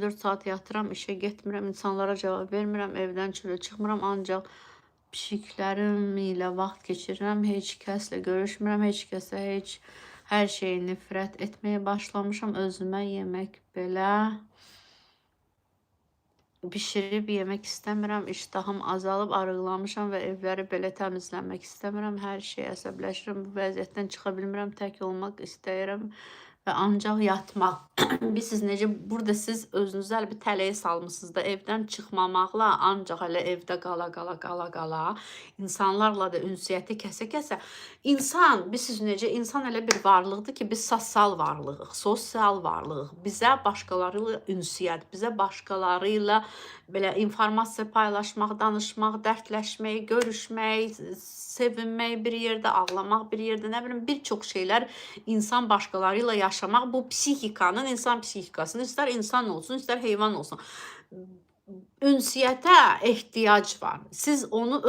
4 saat yatıram, işə getmirəm, insanlara cavab vermirəm, evdən çölə çıxmıram, ancaq pişiklərim ilə vaxt keçirirəm, heç kəslə görüşmürəm, heç kəsə hər şeyi nifrət etməyə başlamışam, özümə yemək belə bişirib yemək istəmirəm, iştahım azalıb, arıqlamışam və evləri belə təmizləmək istəmirəm, hər şeyə əsəbləşirəm, bu vəziyyətdən çıxa bilmirəm, tək olmaq istəyirəm və ancaq yatmaq. Bilirsiniz necə, burada siz özünüzü hələ bir tələyə salmısınız da, evdən çıxmamaqla, ancaq hələ evdə qala, insanlarla da ünsiyyəti kəsə-kəsə, bilirsiniz necə, insan elə bir varlıqdır ki, biz sosial varlığıq, bizə başqaları ilə ünsiyyət, bizə başqaları ilə belə informasiya paylaşmaq, danışmaq, dərdləşmək, görüşmək, sevinmək bir yerdə, ağlamaq bir yerdə, nə bilim, bir çox şeylər insan başqaları ilə yaşamaq, bu psixikanın, insan psixikasının, istər insan olsun, istər heyvan olsun, ünsiyyətə ehtiyac var. Siz onu